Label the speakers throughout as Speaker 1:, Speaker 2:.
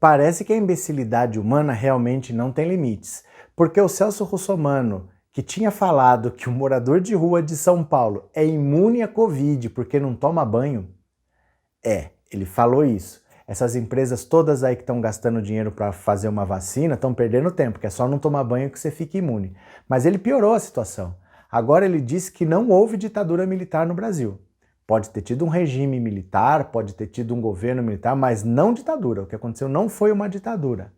Speaker 1: Parece que a imbecilidade humana realmente não tem limites, porque o Celso Russomano, que tinha falado que o morador de rua de São Paulo é imune à Covid porque não toma banho, ele falou isso. Essas empresas todas aí que estão gastando dinheiro para fazer uma vacina estão perdendo tempo, que é só não tomar banho que você fica imune. Mas ele piorou a situação. Agora ele disse que não houve ditadura militar no Brasil. Pode ter tido um regime militar, pode ter tido um governo militar, mas não ditadura. O que aconteceu não foi uma ditadura.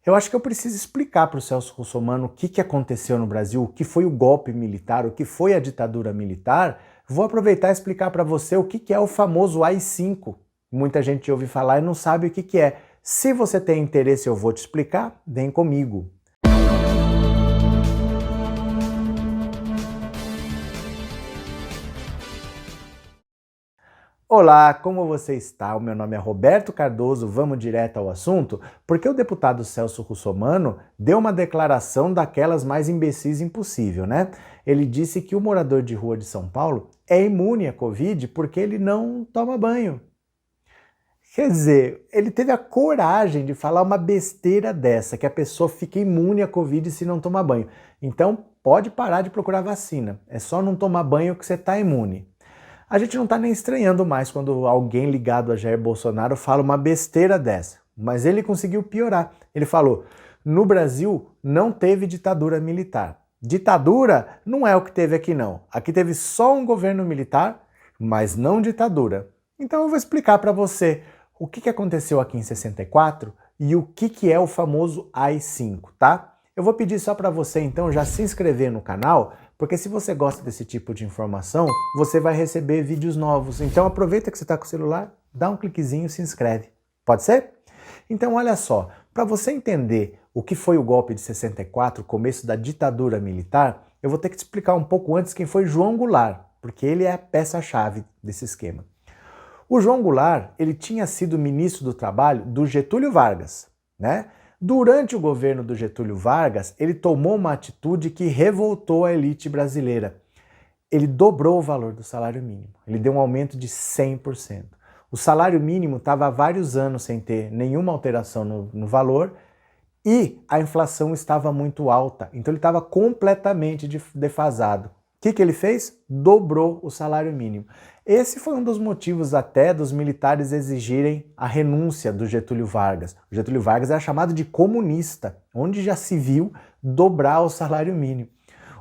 Speaker 1: Eu acho que eu preciso explicar para o Celso Russomano o que aconteceu no Brasil, o que foi o golpe militar, o que foi a ditadura militar. Vou aproveitar e explicar para você o que é o famoso AI-5. Muita gente ouve falar e não sabe o que é. Se você tem interesse, eu vou te explicar. Vem comigo. Olá, como você está? O meu nome é Roberto Cardoso, vamos direto ao assunto, porque o deputado Celso Russomano deu uma declaração daquelas mais imbecis impossível, né? Ele disse que o morador de rua de São Paulo é imune à Covid porque ele não toma banho. Quer dizer, ele teve a coragem de falar uma besteira dessa, que a pessoa fica imune à Covid se não tomar banho. Então, pode parar de procurar vacina, é só não tomar banho que você está imune. A gente não está nem estranhando mais quando alguém ligado a Jair Bolsonaro fala uma besteira dessa. Mas ele conseguiu piorar. Ele falou, no Brasil não teve ditadura militar. Ditadura não é o que teve aqui não. Aqui teve só um governo militar, mas não ditadura. Então eu vou explicar para você o que aconteceu aqui em 64 e o que é o famoso AI-5, tá? Eu vou pedir só para você então já se inscrever no canal, porque se você gosta desse tipo de informação, você vai receber vídeos novos. Então aproveita que você está com o celular, dá um cliquezinho e se inscreve. Pode ser? Então olha só, para você entender o que foi o golpe de 64, o começo da ditadura militar, eu vou ter que te explicar um pouco antes quem foi João Goulart, porque ele é a peça-chave desse esquema. O João Goulart, ele tinha sido ministro do Trabalho do Getúlio Vargas, né? Durante o governo do Getúlio Vargas, ele tomou uma atitude que revoltou a elite brasileira. Ele dobrou o valor do salário mínimo. Ele deu um aumento de 100%. O salário mínimo estava há vários anos sem ter nenhuma alteração no valor e a inflação estava muito alta. Então ele estava completamente defasado. O que ele fez? Dobrou o salário mínimo. Esse foi um dos motivos até dos militares exigirem a renúncia do Getúlio Vargas. O Getúlio Vargas era chamado de comunista, onde já se viu dobrar o salário mínimo.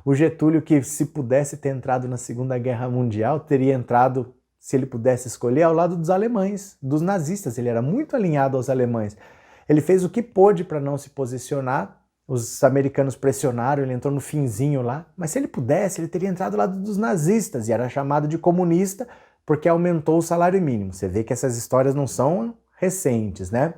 Speaker 1: O Getúlio, que se pudesse ter entrado na Segunda Guerra Mundial, teria entrado, se ele pudesse escolher, ao lado dos alemães, dos nazistas. Ele era muito alinhado aos alemães. Ele fez o que pôde para não se posicionar. Os americanos pressionaram, ele entrou no finzinho lá, mas se ele pudesse, ele teria entrado ao lado dos nazistas e era chamado de comunista porque aumentou o salário mínimo. Você vê que essas histórias não são recentes, né?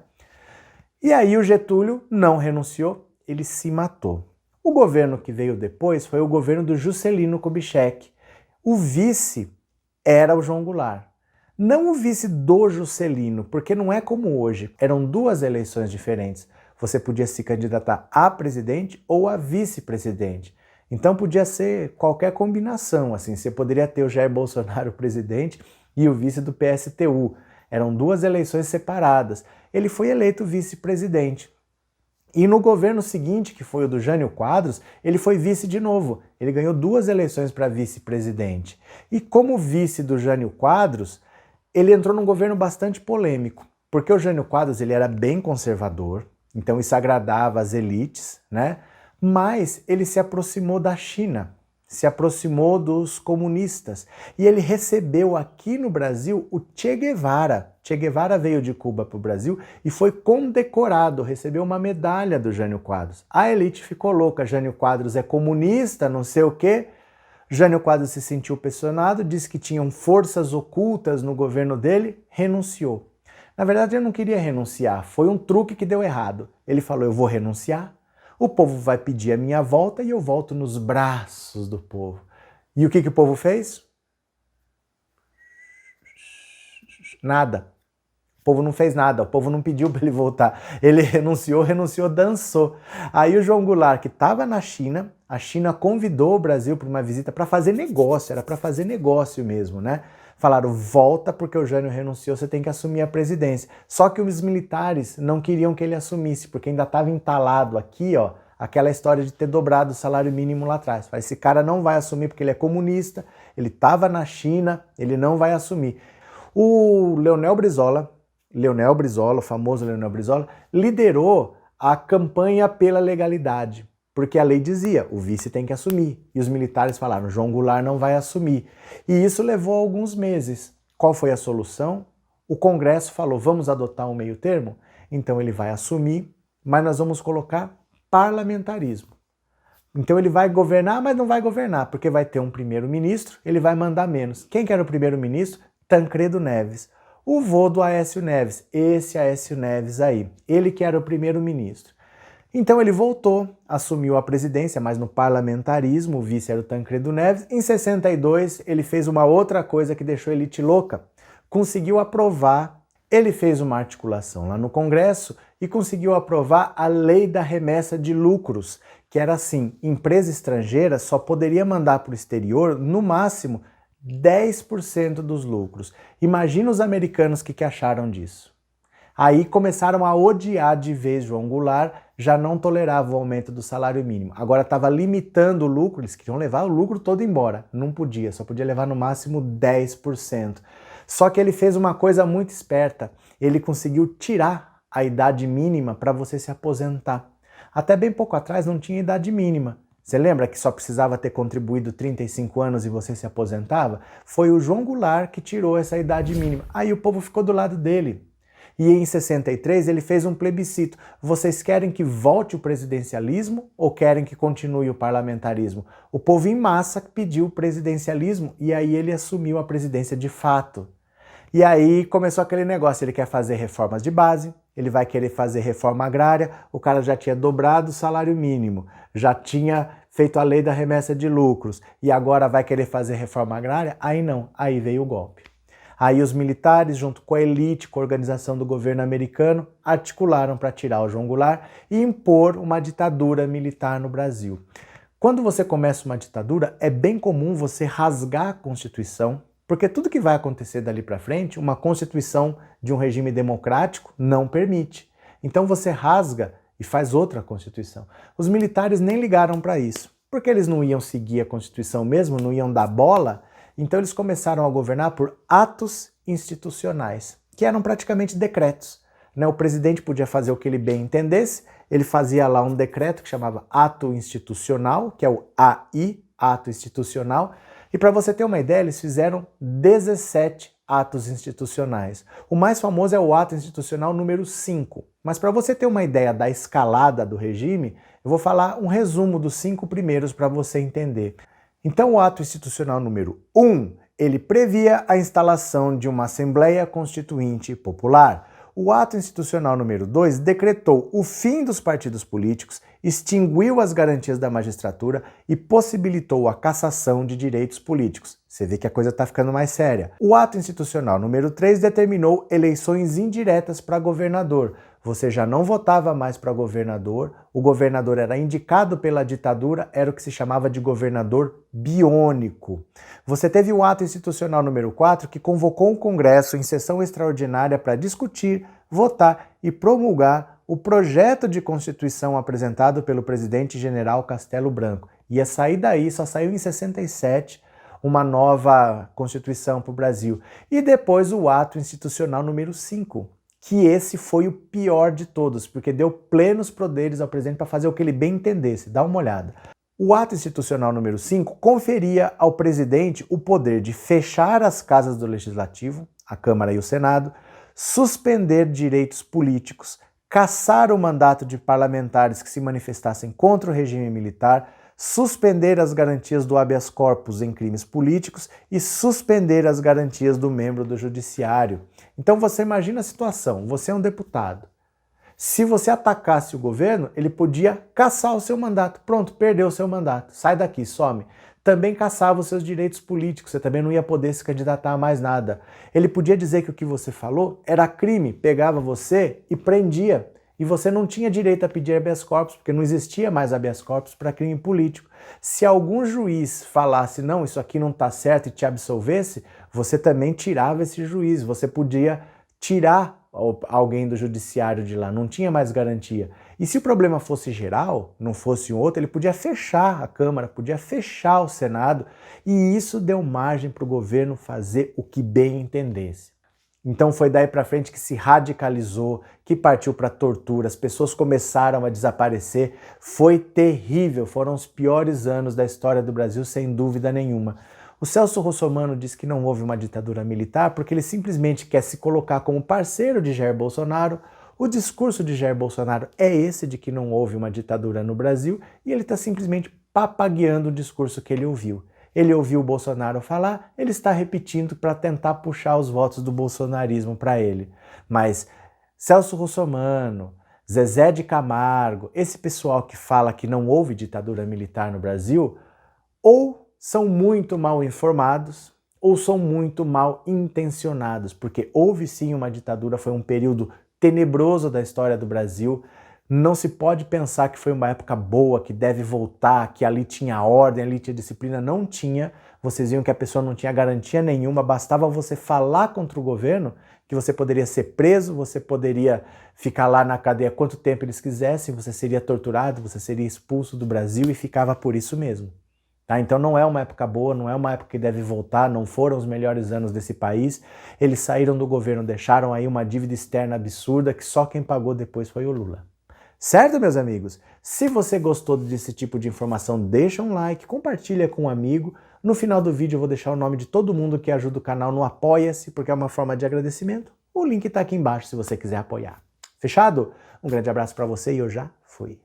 Speaker 1: E aí o Getúlio não renunciou, ele se matou. O governo que veio depois foi o governo do Juscelino Kubitschek. O vice era o João Goulart. Não o vice do Juscelino, porque não é como hoje, eram duas eleições diferentes. Você podia se candidatar a presidente ou a vice-presidente. Então podia ser qualquer combinação, assim, você poderia ter o Jair Bolsonaro presidente e o vice do PSTU. Eram duas eleições separadas. Ele foi eleito vice-presidente. E no governo seguinte, que foi o do Jânio Quadros, ele foi vice de novo. Ele ganhou duas eleições para vice-presidente. E como vice do Jânio Quadros, ele entrou num governo bastante polêmico, porque o Jânio Quadros ele era bem conservador, então isso agradava as elites, né? Mas ele se aproximou da China, se aproximou dos comunistas e ele recebeu aqui no Brasil o Che Guevara. Che Guevara veio de Cuba para o Brasil e foi condecorado, recebeu uma medalha do Jânio Quadros. A elite ficou louca, Jânio Quadros é comunista, não sei o quê. Jânio Quadros se sentiu pressionado, disse que tinham forças ocultas no governo dele, renunciou. Na verdade, ele não queria renunciar, foi um truque que deu errado. Ele falou, eu vou renunciar, o povo vai pedir a minha volta e eu volto nos braços do povo. E o que o povo fez? Nada. O povo não fez nada, o povo não pediu para ele voltar. Ele renunciou, dançou. Aí o João Goulart, que estava na China, a China convidou o Brasil para uma visita para fazer negócio, era para fazer negócio mesmo, né? Falaram, volta porque o Jânio renunciou, você tem que assumir a presidência. Só que os militares não queriam que ele assumisse, porque ainda estava entalado aqui, ó, aquela história de ter dobrado o salário mínimo lá atrás. Esse cara não vai assumir porque ele é comunista, ele estava na China, ele não vai assumir. O Leonel Brizola, o famoso Leonel Brizola, liderou a campanha pela legalidade. Porque a lei dizia, o vice tem que assumir. E os militares falaram, João Goulart não vai assumir. E isso levou alguns meses. Qual foi a solução? O Congresso falou, vamos adotar um meio termo? Então ele vai assumir, mas nós vamos colocar parlamentarismo. Então ele vai governar, mas não vai governar, porque vai ter um primeiro-ministro, ele vai mandar menos. Quem que era o primeiro-ministro? Tancredo Neves. O vô do Aécio Neves, esse Aécio Neves aí. Ele que era o primeiro-ministro. Então ele voltou, assumiu a presidência, mas no parlamentarismo, o vice era o Tancredo Neves. Em 62, ele fez uma outra coisa que deixou a elite louca. Conseguiu aprovar, ele fez uma articulação lá no Congresso e conseguiu aprovar a lei da remessa de lucros, que era assim, empresa estrangeira só poderia mandar para o exterior, no máximo, 10% dos lucros. Imagina os americanos que acharam disso. Aí começaram a odiar de vez João Goulart, já não tolerava o aumento do salário mínimo. Agora estava limitando o lucro, eles queriam levar o lucro todo embora. Não podia, só podia levar no máximo 10%. Só que ele fez uma coisa muito esperta, ele conseguiu tirar a idade mínima para você se aposentar. Até bem pouco atrás não tinha idade mínima. Você lembra que só precisava ter contribuído 35 anos e você se aposentava? Foi o João Goulart que tirou essa idade mínima. Aí o povo ficou do lado dele. E em 63 ele fez um plebiscito. Vocês querem que volte o presidencialismo ou querem que continue o parlamentarismo? O povo em massa pediu o presidencialismo e aí ele assumiu a presidência de fato. E aí começou aquele negócio, ele quer fazer reformas de base, ele vai querer fazer reforma agrária, o cara já tinha dobrado o salário mínimo, já tinha feito a lei da remessa de lucros e agora vai querer fazer reforma agrária? Aí não, aí veio o golpe. Aí os militares, junto com a elite, com a organização do governo americano, articularam para tirar o João Goulart e impor uma ditadura militar no Brasil. Quando você começa uma ditadura, é bem comum você rasgar a Constituição, porque tudo que vai acontecer dali para frente, uma Constituição de um regime democrático não permite. Então você rasga e faz outra Constituição. Os militares nem ligaram para isso, porque eles não iam seguir a Constituição mesmo, não iam dar bola. Então eles começaram a governar por atos institucionais, que eram praticamente decretos. O presidente podia fazer o que ele bem entendesse, ele fazia lá um decreto que chamava ato institucional, que é o AI, ato institucional, e para você ter uma ideia, eles fizeram 17 atos institucionais. O mais famoso é o ato institucional número 5, mas para você ter uma ideia da escalada do regime, eu vou falar um resumo dos 5 primeiros para você entender. Então, o ato institucional número 1, ele previa a instalação de uma Assembleia Constituinte Popular. O ato institucional número 2 decretou o fim dos partidos políticos, extinguiu as garantias da magistratura e possibilitou a cassação de direitos políticos. Você vê que a coisa está ficando mais séria. O ato institucional número 3 determinou eleições indiretas para governador. Você já não votava mais para governador, o governador era indicado pela ditadura, era o que se chamava de governador biônico. Você teve o ato institucional número 4, que convocou um congresso em sessão extraordinária para discutir, votar e promulgar o projeto de Constituição apresentado pelo presidente general Castelo Branco. Ia sair daí, só saiu em 67, uma nova Constituição para o Brasil. E depois o ato institucional número 5, que esse foi o pior de todos, porque deu plenos poderes ao presidente para fazer o que ele bem entendesse. Dá uma olhada. O ato institucional número 5 conferia ao presidente o poder de fechar as casas do Legislativo, a Câmara e o Senado, suspender direitos políticos, cassar o mandato de parlamentares que se manifestassem contra o regime militar, suspender as garantias do habeas corpus em crimes políticos e suspender as garantias do membro do judiciário. Então você imagina a situação, você é um deputado. Se você atacasse o governo, ele podia cassar o seu mandato. Pronto, perdeu o seu mandato, sai daqui, some. Também cassava os seus direitos políticos, você também não ia poder se candidatar a mais nada. Ele podia dizer que o que você falou era crime, pegava você e prendia. E você não tinha direito a pedir habeas corpus, porque não existia mais habeas corpus para crime político. Se algum juiz falasse, não, isso aqui não está certo e te absolvesse, você também tirava esse juiz, você podia tirar alguém do judiciário de lá, não tinha mais garantia. E se o problema fosse geral, não fosse um outro, ele podia fechar a Câmara, podia fechar o Senado, e isso deu margem para o governo fazer o que bem entendesse. Então foi daí para frente que se radicalizou, que partiu para tortura, as pessoas começaram a desaparecer. Foi terrível, foram os piores anos da história do Brasil, sem dúvida nenhuma. O Celso Russomano diz que não houve uma ditadura militar porque ele simplesmente quer se colocar como parceiro de Jair Bolsonaro. O discurso de Jair Bolsonaro é esse de que não houve uma ditadura no Brasil e ele está simplesmente papagueando o discurso que ele ouviu. Ele ouviu o Bolsonaro falar, ele está repetindo para tentar puxar os votos do bolsonarismo para ele. Mas Celso Russomano, Zezé de Camargo, esse pessoal que fala que não houve ditadura militar no Brasil, ou são muito mal informados ou são muito mal intencionados, porque houve sim uma ditadura, foi um período tenebroso da história do Brasil. Não se pode pensar que foi uma época boa, que deve voltar, que ali tinha ordem, ali tinha disciplina. Não tinha. Vocês viam que a pessoa não tinha garantia nenhuma, bastava você falar contra o governo que você poderia ser preso, você poderia ficar lá na cadeia quanto tempo eles quisessem, você seria torturado, você seria expulso do Brasil e ficava por isso mesmo. Tá? Então não é uma época boa, não é uma época que deve voltar, não foram os melhores anos desse país. Eles saíram do governo, deixaram aí uma dívida externa absurda que só quem pagou depois foi o Lula. Certo, meus amigos? Se você gostou desse tipo de informação, deixa um like, compartilha com um amigo. No final do vídeo eu vou deixar o nome de todo mundo que ajuda o canal no Apoia-se, porque é uma forma de agradecimento. O link está aqui embaixo se você quiser apoiar. Fechado? Um grande abraço para você e eu já fui.